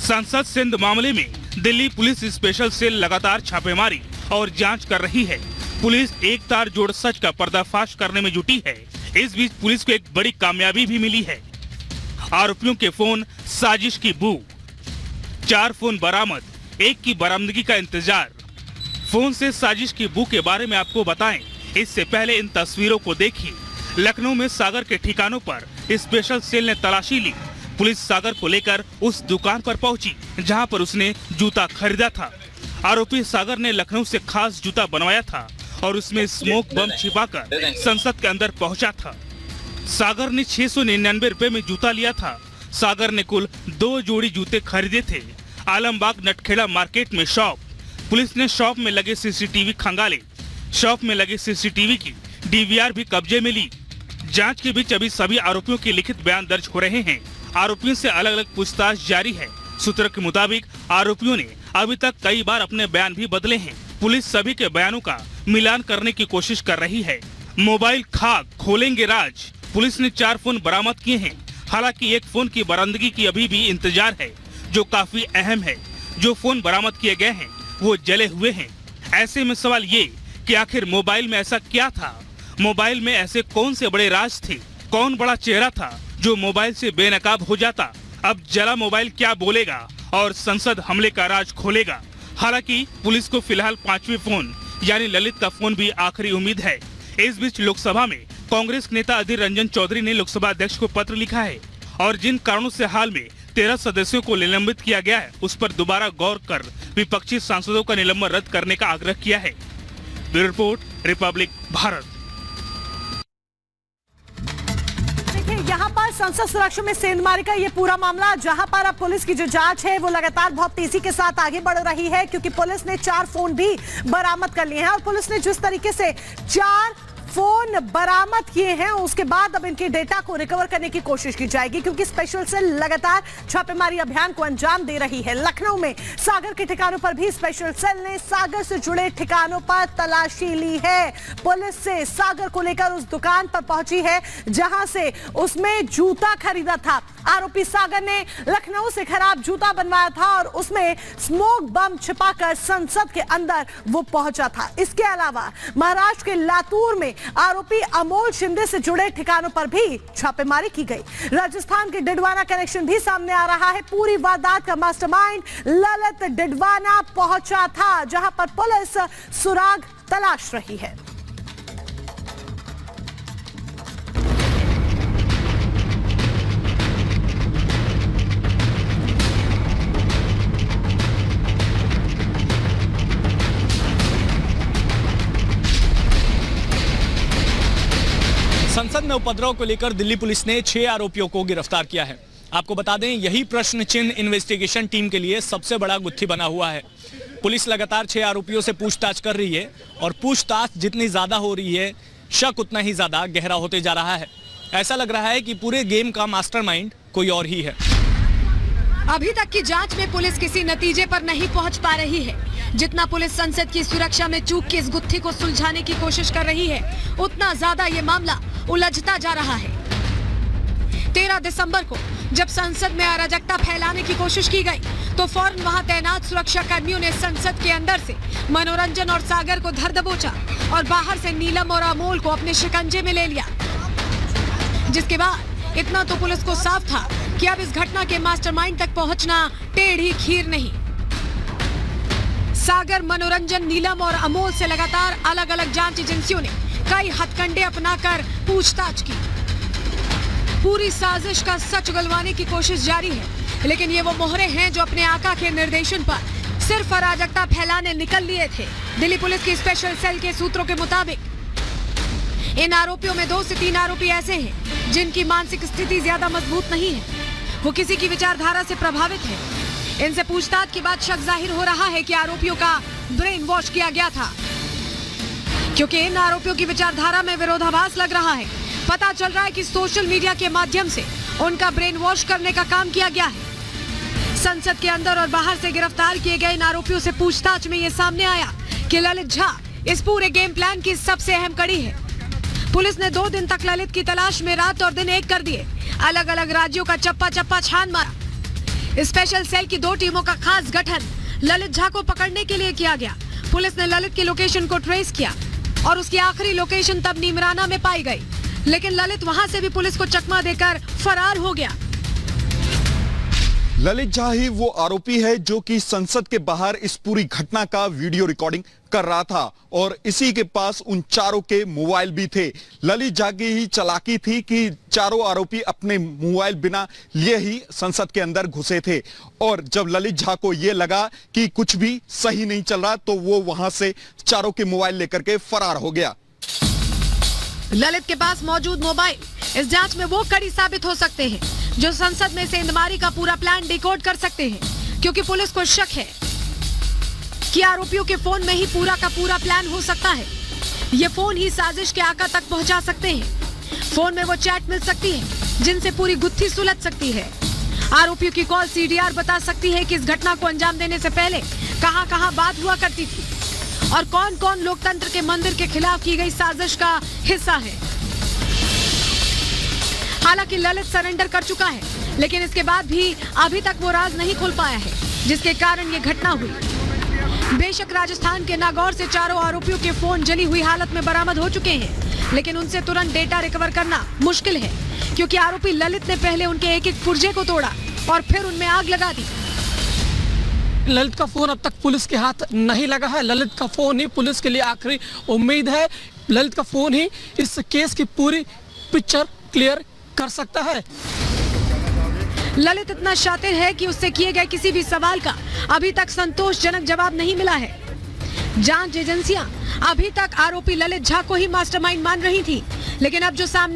संसद सिंध मामले में दिल्ली पुलिस स्पेशल सेल लगातार छापेमारी और जांच कर रही है। पुलिस एक तार जोड़ सच का पर्दाफाश करने में जुटी है। इस बीच पुलिस को एक बड़ी कामयाबी भी मिली है। आरोपियों के फोन साजिश की बू, 4 फोन बरामद, एक की बरामदगी का इंतजार। फोन से साजिश की बू के बारे में आपको बताएं, इससे पहले इन तस्वीरों को देखिए। लखनऊ में सागर के ठिकानों पर स्पेशल सेल ने तलाशी ली। पुलिस सागर को लेकर उस दुकान पर पहुंची जहां पर उसने जूता खरीदा था। आरोपी सागर ने लखनऊ से खास जूता बनवाया था और उसमें स्मोक बम छिपाकर संसद के अंदर पहुंचा था। सागर ने 699 रुपए में जूता लिया था। सागर ने कुल 2 जोड़ी जूते खरीदे थे। आलमबाग नटखेड़ा मार्केट में शॉप। पुलिस ने शॉप में लगे सीसीटीवी खंगाले। शॉप में लगे सीसीटीवी की डीवीआर भी कब्जे में ली। जांच के बीच अभी सभी आरोपियों के लिखित बयान दर्ज हो रहे हैं। आरोपियों से अलग अलग पूछताछ जारी है। सूत्रों के मुताबिक आरोपियों ने अभी तक कई बार अपने बयान भी बदले हैं। पुलिस सभी के बयानों का मिलान करने की कोशिश कर रही है। मोबाइल खाक, खोलेंगे राज। पुलिस ने 4 फोन बरामद किए हैं। हालांकि एक फोन की बरामदगी की अभी भी इंतजार है, जो काफी अहम है। जो फोन बरामद किए गए हैं वो जले हुए हैं। ऐसे में सवाल ये कि आखिर मोबाइल में ऐसा क्या था? मोबाइल में ऐसे कौन से बड़े राज थे? कौन बड़ा चेहरा था जो मोबाइल से बेनकाब हो जाता? अब जला मोबाइल क्या बोलेगा और संसद हमले का राज खोलेगा? हालांकि पुलिस को फिलहाल 5वें फोन यानी ललित का फोन भी आखिरी उम्मीद है। इस बीच लोकसभा में कांग्रेस नेता अधीर रंजन चौधरी ने लोकसभा अध्यक्ष को पत्र लिखा है और जिन कारणों से हाल में 13 सदस्यों को निलंबित किया गया है उस पर दोबारा गौर कर विपक्षी सांसदों का निलंबन रद्द करने का आग्रह किया है। Bureau report, Republic Bharat. यहाँ पर संसद सुरक्षा में सेंधमारी का ये पूरा मामला, जहां पर अब पुलिस की जो जांच है वो लगातार बहुत तेजी के साथ आगे बढ़ रही है, क्योंकि पुलिस ने 4 फोन भी बरामद कर लिए हैं और पुलिस ने जिस तरीके से 4 फोन बरामद किए हैं उसके बाद अब इनके डेटा को रिकवर करने की कोशिश की जाएगी, क्योंकि स्पेशल सेल लगातार छापेमारी अभियान को अंजाम दे रही है। लखनऊ में सागर के ठिकानों पर भी स्पेशल सेल ने सागर से जुड़े ठिकानों पर तलाशी ली है। पुलिस से सागर को लेकर उस दुकान पर पहुंची है जहां से उसमें जूता खरीदा था। आरोपी सागर ने लखनऊ से खराब जूता बनवाया था और उसमें स्मोक बम छिपाकर संसद के अंदर वो पहुंचा था। इसके अलावा महाराष्ट्र के लातूर में आरोपी अमोल शिंदे से जुड़े ठिकानों पर भी छापेमारी की गई। राजस्थान के डिडवाना कनेक्शन भी सामने आ रहा है। पूरी वारदात का मास्टरमाइंड ललित डिडवाना पहुंचा था, जहां पर पुलिस सुराग तलाश रही है। संसद में उपद्रव को लेकर दिल्ली पुलिस ने 6 आरोपियों को गिरफ्तार किया है। आपको बता दें, यही प्रश्न चिन्ह इन्वेस्टिगेशन टीम के लिए सबसे बड़ा गुत्थी बना हुआ है। पुलिस लगातार 6 आरोपियों से पूछताछ कर रही है और पूछताछ जितनी ज्यादा हो रही है, शक उतना ही ज्यादा गहरा होते जा रहा है। ऐसा लग रहा है कि पूरे गेम का मास्टरमाइंड कोई और ही है। अभी तक की जांच में पुलिस किसी नतीजे पर नहीं पहुंच पा रही है। जितना पुलिस संसद की सुरक्षा में चूक की इस गुत्थी को सुलझाने की कोशिश कर रही है, उतना ज्यादा ये मामला उलझता जा रहा है। 13 दिसंबर को जब संसद में अराजकता फैलाने की कोशिश की गई, तो फौरन वहां तैनात सुरक्षा कर्मियों ने संसद के अंदर से मनोरंजन और सागर को धर दबोचा और बाहर से नीलम और अमोल को अपने शिकंजे में ले लिया। जिसके बाद इतना तो पुलिस को साफ था कि अब इस घटना के मास्टरमाइंड तक पहुंचना टेढ़ी खीर नहीं। सागर, मनोरंजन, नीलम और अमोल से लगातार अलग अलग जांच एजेंसियों ने कई हथकंडे अपनाकर पूछताछ की। पूरी साजिश का सच उगलवाने की कोशिश जारी है, लेकिन ये वो मोहरे हैं जो अपने आका के निर्देशन पर सिर्फ अराजकता फैलाने निकल लिए थे। दिल्ली पुलिस की स्पेशल सेल के सूत्रों के मुताबिक इन आरोपियों में 2 से 3 आरोपी ऐसे हैं जिनकी मानसिक स्थिति ज्यादा मजबूत नहीं है, वो किसी की विचारधारा से प्रभावित है। इनसे पूछताछ के बाद शक जाहिर हो रहा है कि आरोपियों का ब्रेन वॉश किया गया था, क्योंकि इन आरोपियों की विचारधारा में विरोधाभास लग रहा है। पता चल रहा है कि सोशल मीडिया के माध्यम से उनका ब्रेन वॉश करने का काम किया गया है। संसद के अंदर और बाहर से गिरफ्तार किए गए इन आरोपियों से पूछताछ में ये सामने आया कि ललित झा इस पूरे गेम प्लान की सबसे अहम कड़ी है। पुलिस ने 2 दिन तक ललित की तलाश में रात और दिन एक कर दिए, अलग अलग राज्यों का चप्पा चप्पा छान मारा। स्पेशल सेल की 2 टीमों का खास गठन ललित झा को पकड़ने के लिए किया गया। पुलिस ने ललित की लोकेशन को ट्रेस किया और उसकी आखिरी लोकेशन तब नीमराना में पाई गई, लेकिन ललित वहां से भी पुलिस को चकमा देकर फरार हो गया। ललित झा ही वो आरोपी है जो कि संसद के बाहर इस पूरी घटना का वीडियो रिकॉर्डिंग कर रहा था और इसी के पास उन चारों के मोबाइल भी थे। ललित झा की ही चालाकी थी कि चारों आरोपी अपने मोबाइल बिना लिए ही संसद के अंदर घुसे थे और जब ललित झा को यह लगा कि कुछ भी सही नहीं चल रहा तो वो वहां से चारों के मोबाइल लेकर के फरार हो गया। ललित के पास मौजूद मोबाइल इस जांच में वो कड़ी साबित हो सकते हैं जो संसद में सेंधमारी का पूरा प्लान डिकोड कर सकते हैं, क्योंकि पुलिस को शक है कि आरोपियों के फोन में ही पूरा का पूरा प्लान हो सकता है। ये फोन ही साजिश के आका तक पहुंचा सकते हैं। फोन में वो चैट मिल सकती है जिनसे पूरी गुत्थी सुलझ सकती है। आरोपियों की कॉल सीडीआर बता सकती है कि इस घटना को अंजाम देने से पहले कहां-कहां बात हुआ करती थी और कौन-कौन लोकतंत्र के मंदिर के खिलाफ की गई साजिश का हिस्सा है। हालांकि ललित सरेंडर कर चुका है, लेकिन इसके बाद भी अभी तक वो राज नहीं खुल पाया है जिसके कारण ये घटना हुई। बेशक राजस्थान के नागौर से चारों आरोपियों के फोन जली हुई हालत में बरामद हो चुके हैं, लेकिन उनसे तुरंत डेटा रिकवर करना मुश्किल है, क्योंकि आरोपी ललित ने पहले उनके एक-एक पुर्जे को तोड़ा और फिर उनमें आग लगा दी। ललित का फोन अब तक पुलिस के हाथ नहीं लगा है। ललित का फोन ही पुलिस के लिए आखिरी उम्मीद है। ललित का फोन ही इस केस की पूरी पिक्चर क्लियर कर सकता है। ललित इतना शातिर है कि उससे किए गए किसी भी सवाल का अभी तक संतोषजनक जवाब नहीं मिला है। जांच एजेंसियां अभी तक आरोपी ललित झा को ही मास्टरमाइंड मान रही थी, लेकिन अब जो सामने